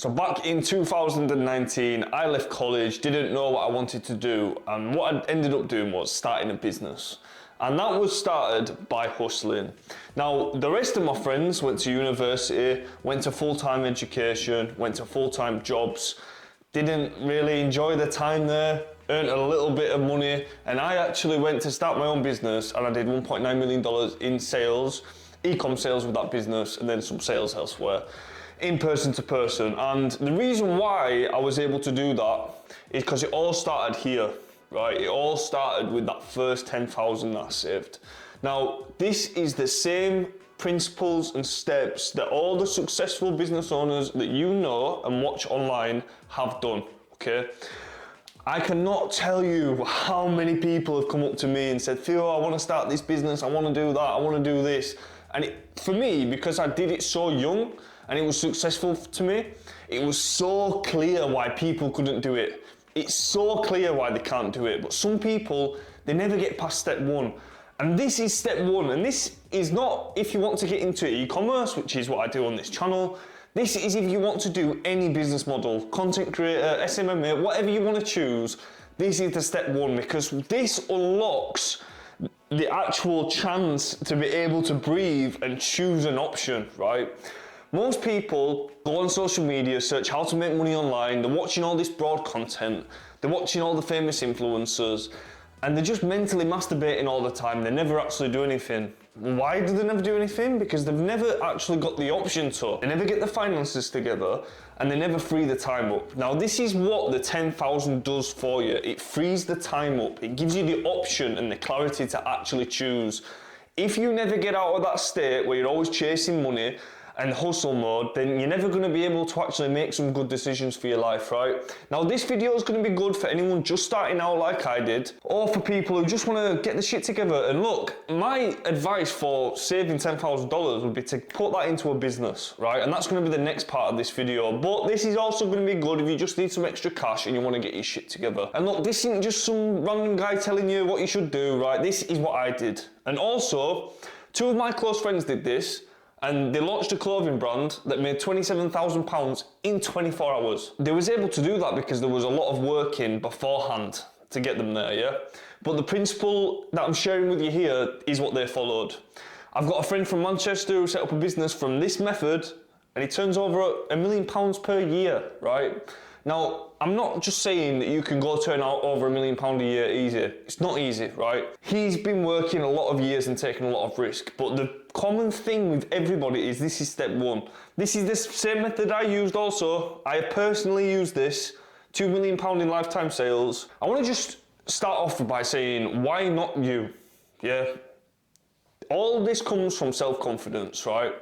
So back in 2019, I left college, didn't know what I wanted to do, and what I ended up doing was starting a business. And that was started by hustling. Now, the rest of my friends went to university, went to full-time education, went to full-time jobs, didn't really enjoy the time there, earned a little bit of money, and I actually went to start my own business, and I did $1.9 million in sales, e-com sales with that business, and then some sales elsewhere, in person to person. And the reason why I was able to do that is because it all started here, right? It all started with that first 10,000 that I saved. Now, this is the same principles and steps that all the successful business owners that you know and watch online have done, okay? I cannot tell you how many people have come up to me and said, Theo, I want to start this business, I want to do that, I want to do this. And for me, because I did it so young and it was successful to me, it was so clear why people couldn't do it. It's so clear why they can't do it. But some people, they never get past step one. And this is step one. And this is not if you want to get into e-commerce, which is what I do on this channel. This is if you want to do any business model, content creator, SMMA, whatever you want to choose. This is the step one, because this unlocks the actual chance to be able to breathe and choose an option, right? Most people go on social media, search how to make money online, they're watching all this broad content, they're watching all the famous influencers, and they're just mentally masturbating all the time. They never actually do anything. Why do they never do anything? Because they've never actually got the option to. They never get the finances together, and they never free the time up. Now, this is what the 10,000 does for you. It frees the time up. It gives you the option and the clarity to actually choose. If you never get out of that state where you're always chasing money and hustle mode, then you're never going to be able to actually make some good decisions for your life, right? Now, this video is going to be good for anyone just starting out like I did, or for people who just want to get the shit together. And look, my advice for saving $10,000 would be to put that into a business, right? And that's going to be the next part of this video. But this is also going to be good if you just need some extra cash and you want to get your shit together. And look, this isn't just some random guy telling you what you should do, right? This is what I did. And also, two of my close friends did this, and they launched a clothing brand that made £27,000 in 24 hours. They was able to do that because there was a lot of work in beforehand to get them there, yeah? But the principle that I'm sharing with you here is what they followed. I've got a friend from Manchester who set up a business from this method, and he turns over £1 million per year, right? Now, I'm not just saying that you can go turn out over £1 million a year easy. It's not easy, right? He's been working a lot of years and taking a lot of risk, but the common thing with everybody is this is step one. This is the same method I used also. I personally used this, £2 million in lifetime sales. I want to just start off by saying, why not you? Yeah. All this comes from self-confidence, right?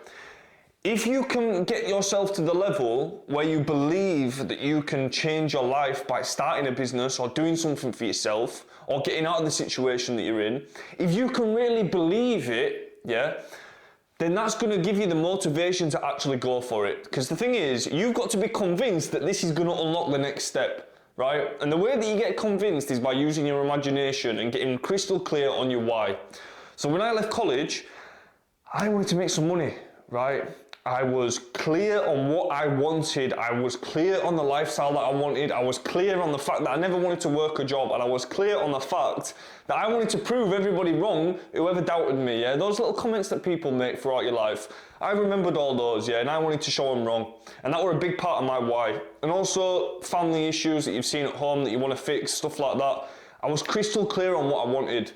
If you can get yourself to the level where you believe that you can change your life by starting a business or doing something for yourself or getting out of the situation that you're in, if you can really believe it, yeah, then that's going to give you the motivation to actually go for it. Because the thing is, you've got to be convinced that this is going to unlock the next step, right? And the way that you get convinced is by using your imagination and getting crystal clear on your why. So when I left college, I wanted to make some money, right? I was clear on what I wanted. I was clear on the lifestyle that I wanted. I was clear on the fact that I never wanted to work a job. And I was clear on the fact that I wanted to prove everybody wrong whoever doubted me, yeah? Those little comments that people make throughout your life. I remembered all those, yeah? And I wanted to show them wrong. And that were a big part of my why. And also family issues that you've seen at home that you want to fix, stuff like that. I was crystal clear on what I wanted.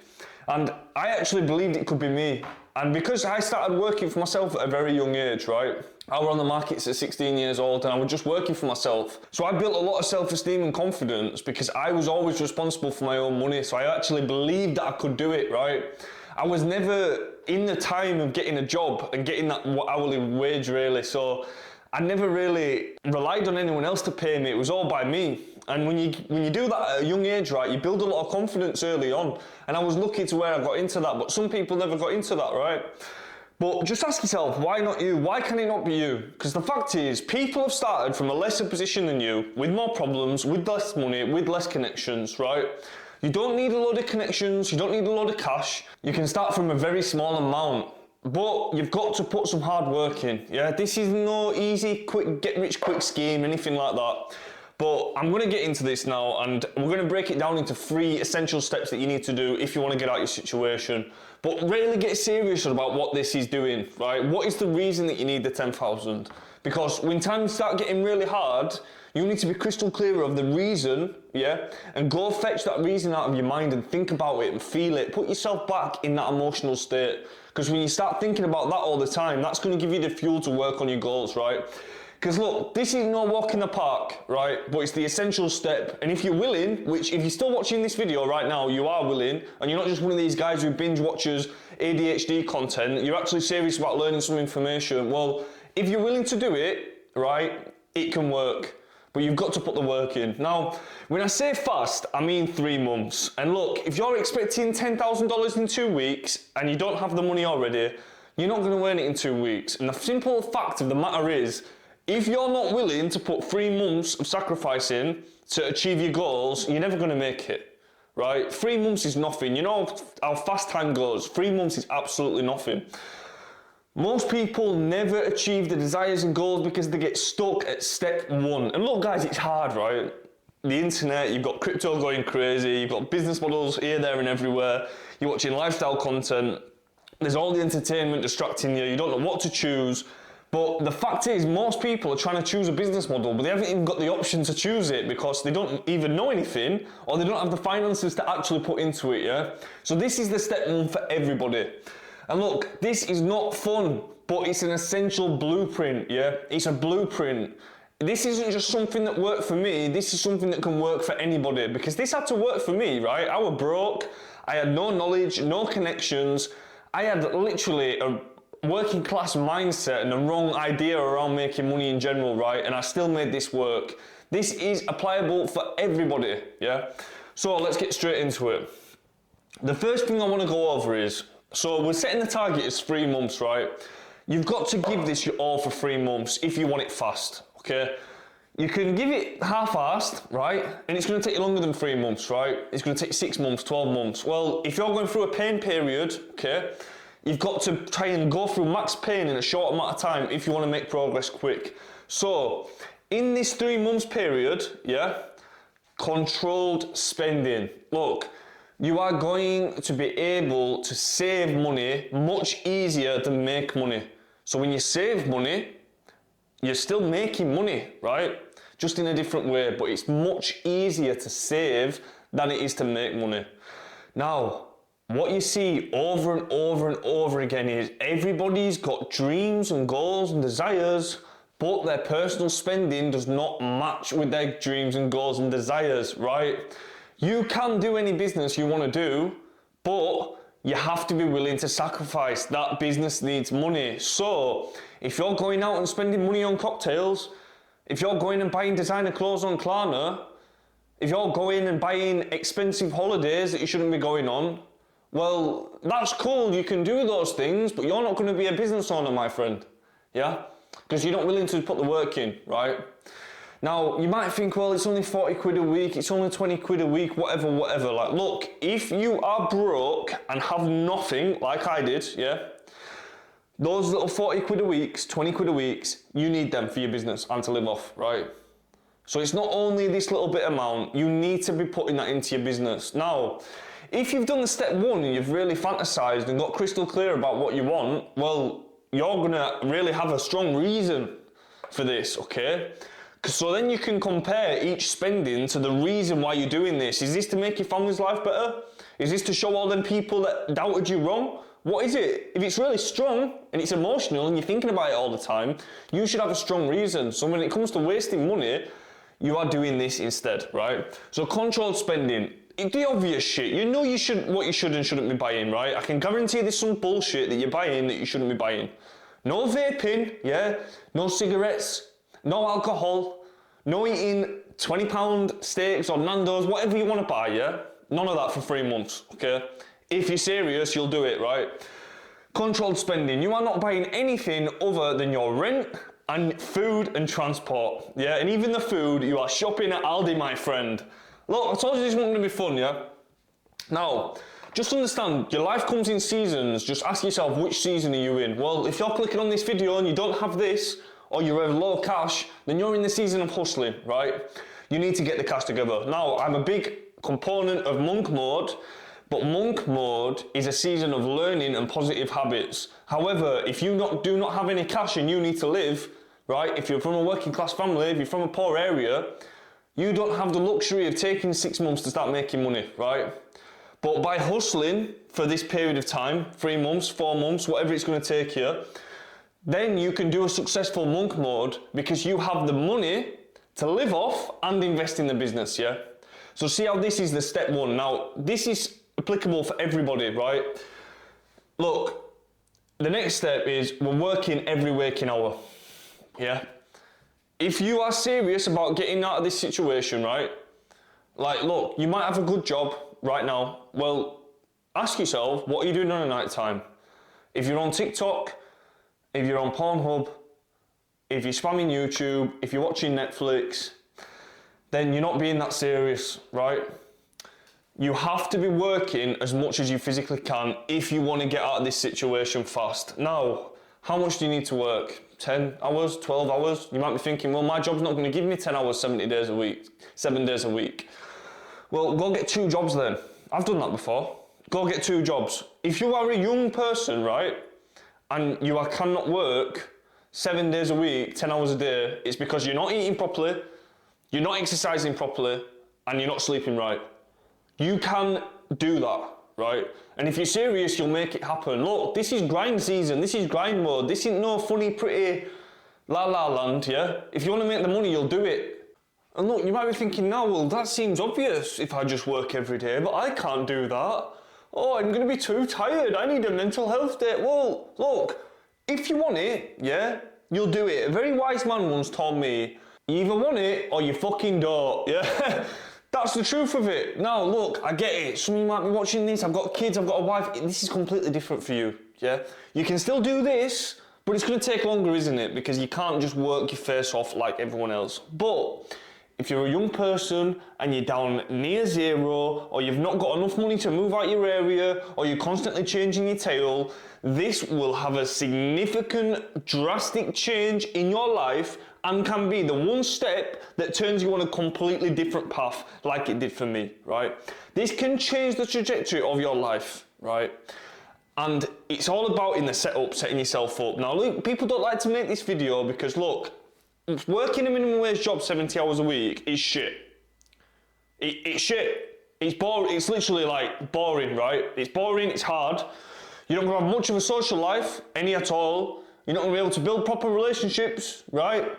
And I actually believed it could be me. And because I started working for myself at a very young age, right? I was on the markets at 16 years old and I was just working for myself. So I built a lot of self-esteem and confidence because I was always responsible for my own money. So I actually believed that I could do it, right? I was never in the time of getting a job and getting that hourly wage really. So I never really relied on anyone else to pay me. It was all by me. And when you do that at a young age, right, you build a lot of confidence early on. And I was lucky to where I got into that, but some people never got into that, right? But just ask yourself, why not you? Why can it not be you? Because the fact is, people have started from a lesser position than you, with more problems, with less money, with less connections, right? You don't need a load of connections, you don't need a load of cash. You can start from a very small amount. But you've got to put some hard work in, yeah? This is no easy, quick, get-rich-quick scheme, anything like that. But I'm going to get into this now, and we're going to break it down into 3 essential steps that you need to do if you want to get out of your situation. But really get serious about what this is doing, right? What is the reason that you need the 10,000? Because when times start getting really hard, you need to be crystal clear of the reason, yeah? And go fetch that reason out of your mind and think about it and feel it. Put yourself back in that emotional state. Because when you start thinking about that all the time, that's going to give you the fuel to work on your goals, right? Because look, this is no walk in the park, right? But it's the essential step. And if you're willing, which if you're still watching this video right now, you are willing, and you're not just one of these guys who binge watches ADHD content, you're actually serious about learning some information. Well, if you're willing to do it, right, it can work. But you've got to put the work in. Now, when I say fast, I mean 3 months. And look, if you're expecting $10,000 in 2 weeks and you don't have the money already, you're not going to earn it in 2 weeks. And the simple fact of the matter is, if you're not willing to put 3 months of sacrifice in to achieve your goals, you're never going to make it, right? 3 months is nothing. You know how fast time goes. 3 months is absolutely nothing. Most people never achieve the desires and goals because they get stuck at step 1. And look, guys, it's hard, right? The internet, you've got crypto going crazy, you've got business models here, there, and everywhere. You're watching lifestyle content. There's all the entertainment distracting you. You don't know what to choose. But the fact is, most people are trying to choose a business model, but they haven't even got the option to choose it because they don't even know anything, or they don't have the finances to actually put into it, yeah? So this is the step 1 for everybody. And look, this is not fun, but it's an essential blueprint, yeah? It's a blueprint. This isn't just something that worked for me, this is something that can work for anybody, because this had to work for me, right? I was broke, I had no knowledge, no connections, I had literally a working class mindset and the wrong idea around making money in general, right? And I still made this work. This is applicable for everybody, yeah? So let's get straight into it. The first thing I want to go over is, so we're setting the target as 3 months, right? You've got to give this your all for 3 months if you want it fast, okay? You can give it half-assed, right? And it's going to take you longer than 3 months, right? It's going to take 6 months, 12 months. Well, if you're going through a pain period, okay, you've got to try and go through max pain in a short amount of time if you want to make progress quick. So, in this 3 months period, yeah, controlled spending. Look, you are going to be able to save money much easier than make money. So when you save money, you're still making money, right? Just in a different way, but it's much easier to save than it is to make money. Now, what you see over and over and over again is everybody's got dreams and goals and desires, but their personal spending does not match with their dreams and goals and desires, right? You can do any business you want to do, but you have to be willing to sacrifice. That business needs money. So, if you're going out and spending money on cocktails, if you're going and buying designer clothes on Klarna, if you're going and buying expensive holidays that you shouldn't be going on, well, that's cool, you can do those things, but you're not going to be a business owner, my friend, yeah? Because you're not willing to put the work in, right? Now, you might think, well, it's only 40 quid a week, it's only 20 quid a week, whatever. Like, look, if you are broke and have nothing, like I did, yeah, those little 40 quid a week, 20 quid a week, you need them for your business and to live off, right? So it's not only this little bit amount, you need to be putting that into your business. Now, if you've done the step 1 and you've really fantasized and got crystal clear about what you want, well, you're gonna really have a strong reason for this, okay? So then you can compare each spending to the reason why you're doing this. Is this to make your family's life better? Is this to show all them people that doubted you wrong? What is it? If it's really strong and it's emotional and you're thinking about it all the time, you should have a strong reason. So when it comes to wasting money, you are doing this instead, right? So controlled spending. The obvious shit. You know what you should and shouldn't be buying, right? I can guarantee there's some bullshit that you're buying that you shouldn't be buying. No vaping, yeah? No cigarettes. No alcohol, no eating £20 steaks or Nando's, whatever you want to buy, yeah? None of that for 3 months, okay? If you're serious, you'll do it, right? Controlled spending. You are not buying anything other than your rent and food and transport, yeah? And even the food, you are shopping at Aldi, my friend. Look, I told you this wasn't going to be fun, yeah? Now, just understand your life comes in seasons. Just ask yourself, which season are you in? Well, if you're clicking on this video and you don't have this, or you're low cash, then you're in the season of hustling, right? You need to get the cash together. Now, I'm a big component of monk mode, but monk mode is a season of learning and positive habits. However, if you do not have any cash and you need to live, right? If you're from a working class family, if you're from a poor area, you don't have the luxury of taking 6 months to start making money, right? But by hustling for this period of time, 3 months, 4 months, whatever it's going to take you, then you can do a successful monk mode because you have the money to live off and invest in the business, yeah? So see how this is the step one. Now, this is applicable for everybody, right? Look, the next step is we're working every waking hour, yeah? If you are serious about getting out of this situation, right? Like, look, you might have a good job right now. Well, ask yourself, what are you doing on a night time? If you're on TikTok, if you're on Pornhub, if you're spamming YouTube, if you're watching Netflix, then you're not being that serious, right? You have to be working as much as you physically can if you want to get out of this situation fast. Now, how much do you need to work? 10 hours, 12 hours? You might be thinking, well, my job's not going to give me 10 hours, 7 days a week. Well, go get 2 jobs then. I've done that before. Go get 2 jobs. If you are a young person, right, and you cannot work 7 days a week, 10 hours a day, it's because you're not eating properly, you're not exercising properly, and you're not sleeping right. You can do that, right? And if you're serious, you'll make it happen. Look, this is grind season, this is grind mode, this ain't no funny, pretty la la land, yeah? If you want to make the money, you'll do it. And look, you might be thinking now, well, that seems obvious if I just work every day, but I can't do that. Oh, I'm going to be too tired, I need a mental health day. Well, look, if you want it, yeah, you'll do it. A very wise man once told me, you either want it or you fucking don't, yeah? That's the truth of it. Now, look, I get it. Some of you might be watching this, I've got kids, I've got a wife. This is completely different for you, yeah? You can still do this, but it's going to take longer, isn't it? Because you can't just work your face off like everyone else. But if you're a young person and you're down near zero, or you've not got enough money to move out your area, or you're constantly changing your tail, this will have a significant, drastic change in your life and can be the one step that turns you on a completely different path, like it did for me, right? This can change the trajectory of your life, right? And it's all about in the setup, setting yourself up. Now, look, people don't like to make this video because, look, working a minimum wage job 70 hours a week is shit. It's shit. It's boring. It's literally like boring, right? It's boring, it's hard. You're not gonna have much of a social life, any at all. You're not gonna be able to build proper relationships, right?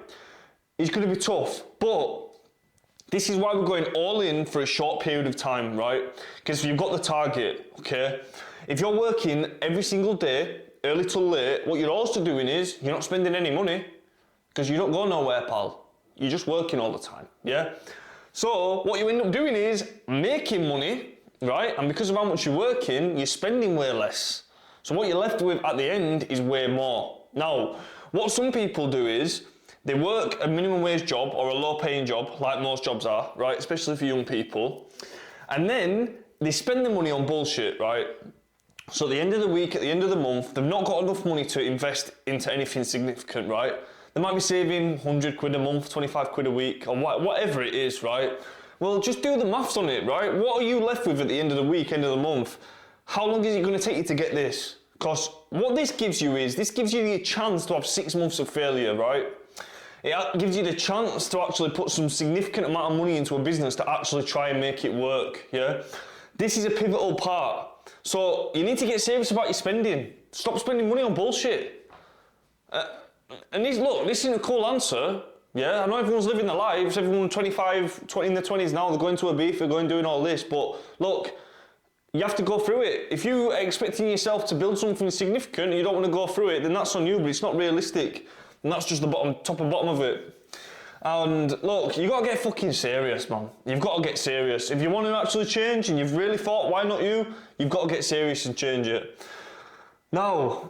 It's gonna be tough, but this is why we're going all in for a short period of time, right? Because you've got the target, okay? If you're working every single day, early till late, what you're also doing is you're not spending any money because you don't go nowhere, pal. You're just working all the time, yeah? So what you end up doing is making money, right? And because of how much you're working, you're spending way less. So what you're left with at the end is way more. Now, what some people do is they work a minimum wage job or a low paying job, like most jobs are, right? Especially for young people. And then they spend the money on bullshit, right? So at the end of the week, at the end of the month, they've not got enough money to invest into anything significant, right? They might be saving 100 quid a month, 25 quid a week, or whatever it is, right? Well, just do the maths on it, right? What are you left with at the end of the week, end of the month? How long is it going to take you to get this? Because what this gives you is, this gives you the chance to have 6 months of failure, right? It gives you the chance to actually put some significant amount of money into a business to actually try and make it work, yeah? This is a pivotal part. So you need to get serious about your spending. Stop spending money on bullshit. And look, this isn't a cool answer, yeah? I know everyone's living their lives, everyone 25, 20 in their 20s now, they're going to a beef, they're going doing all this, but look, you have to go through it. If you're expecting yourself to build something significant and you don't want to go through it, then that's on you, but it's not realistic. And that's just the top and bottom of it. And look, you got to get fucking serious, man. You've got to get serious. If you want to actually change and you've really thought, why not you? You've got to get serious and change it. Now,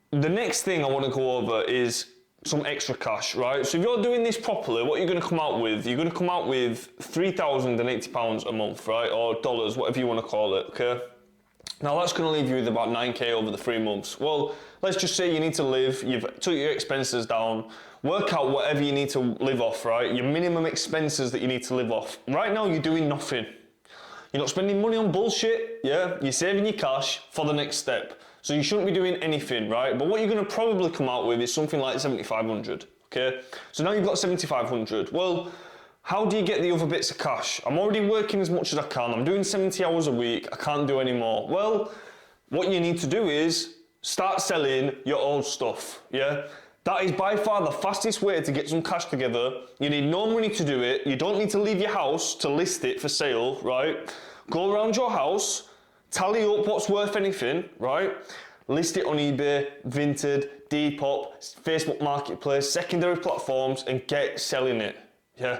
the next thing I want to go over is some extra cash, right? So if you're doing this properly, what you're going to come out with, you're going to come out with £3,080 a month, right? Or dollars, whatever you want to call it, okay? Now that's going to leave you with about 9k over the 3 months. Well, let's just say you need to live, you've took your expenses down, work out whatever you need to live off, right? Your minimum expenses that you need to live off. Right now you're doing nothing. You're not spending money on bullshit, yeah? You're saving your cash for the next step. So you shouldn't be doing anything, right? But what you're going to probably come out with is something like 7,500, okay? So now you've got 7,500. Well, how do you get the other bits of cash? I'm already working as much as I can. I'm doing 70 hours a week. I can't do any more. Well, what you need to do is start selling your old stuff, yeah? That is by far the fastest way to get some cash together. You need no money to do it. You don't need to leave your house to list it for sale, right? Go around your house, tally up what's worth anything, right? List it on eBay, Vinted, Depop, Facebook Marketplace, secondary platforms, and get selling it, yeah?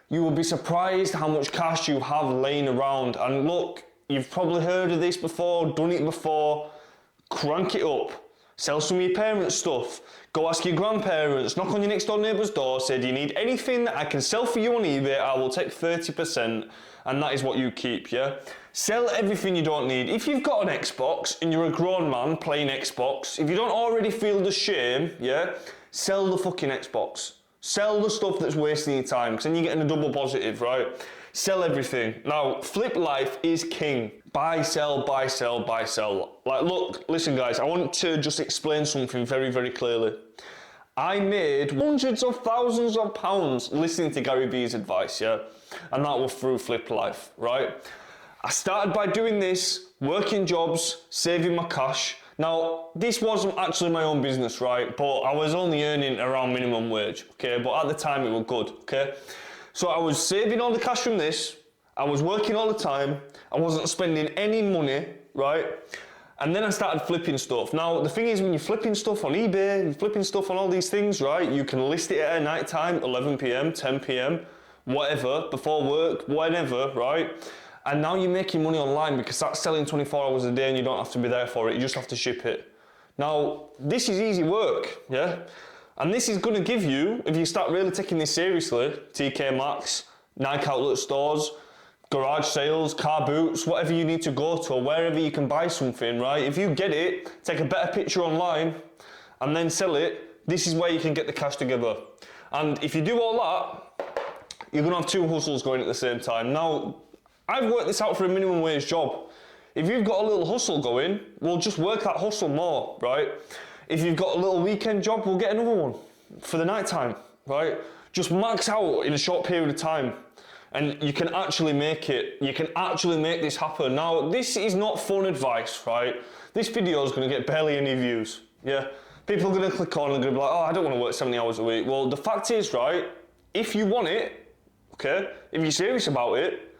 You will be surprised how much cash you have laying around. And look, you've probably heard of this before, done it before. Crank it up. Sell some of your parents' stuff. Go ask your grandparents. Knock on your next door neighbour's door. Say, do you need anything that I can sell for you on eBay? I will take 30%. And that is what you keep, yeah? Sell everything you don't need. If you've got an Xbox and you're a grown man playing Xbox, if you don't already feel the shame, yeah? Sell the fucking Xbox. Sell the stuff that's wasting your time, because then you're getting a double positive, right? Sell everything. Now, Flip Life is king. Buy, sell, buy, sell, buy, sell. Like, look, listen guys, I want to just explain something very, very clearly. I made hundreds of thousands of pounds listening to Gary Vee's advice, yeah? And that was through Flip Life, right? I started by doing this, working jobs, saving my cash. Now, this wasn't actually my own business, right? But I was only earning around minimum wage, okay? But at the time, it was good, okay? So I was saving all the cash from this. I was working all the time. I wasn't spending any money, right? And then I started flipping stuff. Now, the thing is, when you're flipping stuff on eBay, you're flipping stuff on all these things, right? You can list it at night time, 11 p.m., 10 p.m., whatever, before work, whenever, right? And now you're making money online because that's selling 24 hours a day and you don't have to be there for it. You just have to ship it. Now, this is easy work, yeah? And this is going to give you, if you start really taking this seriously, TK Maxx, Nike outlet stores, garage sales, car boots, whatever you need to go to, wherever you can buy something, right? If you get it, take a better picture online and then sell it, this is where you can get the cash together. And if you do all that, you're going to have 2 hustles going at the same time. Now, I've worked this out for a minimum wage job. If you've got a little hustle going, we'll just work that hustle more, right? If you've got a little weekend job, we'll get another one for the night time, right? Just max out in a short period of time and you can actually make it. You can actually make this happen. Now, this is not fun advice, right? This video is going to get barely any views, yeah? People are going to click on and going to be like, oh, I don't want to work 70 hours a week. Well, the fact is, right, if you want it, okay, if you're serious about it,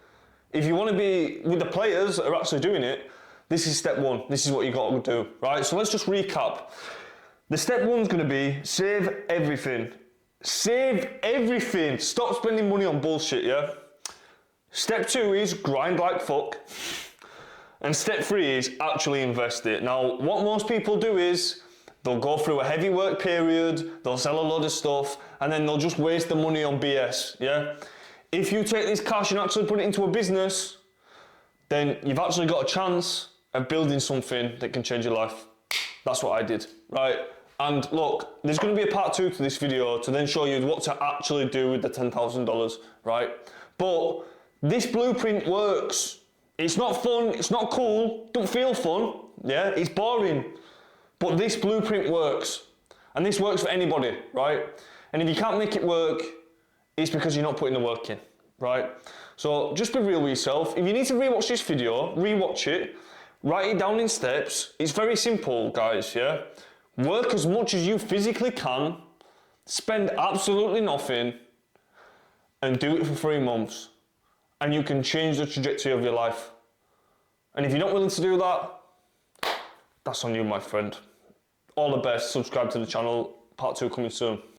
if you want to be with the players that are actually doing it, this is step 1. This is what you got to do, right? So let's just recap. The step 1's going to be save everything. Save everything. Stop spending money on bullshit, yeah? Step 2 is grind like fuck. And step 3 is actually invest it. Now, what most people do is they'll go through a heavy work period, they'll sell a load of stuff, and then they'll just waste the money on BS, yeah? If you take this cash and actually put it into a business, then you've actually got a chance of building something that can change your life. That's what I did, right? And look, there's going to be a part 2 to this video to then show you what to actually do with the $10,000, right? But this blueprint works. It's not fun, it's not cool, don't feel fun, yeah? It's boring. But this blueprint works. And this works for anybody, right? And if you can't make it work, it's because you're not putting the work in, right? So just be real with yourself. If you need to rewatch this video, rewatch it, write it down in steps. It's very simple, guys, yeah? Work as much as you physically can, spend absolutely nothing, and do it for 3 months. And you can change the trajectory of your life. And if you're not willing to do that, that's on you, my friend. All the best. Subscribe to the channel. Part 2 coming soon.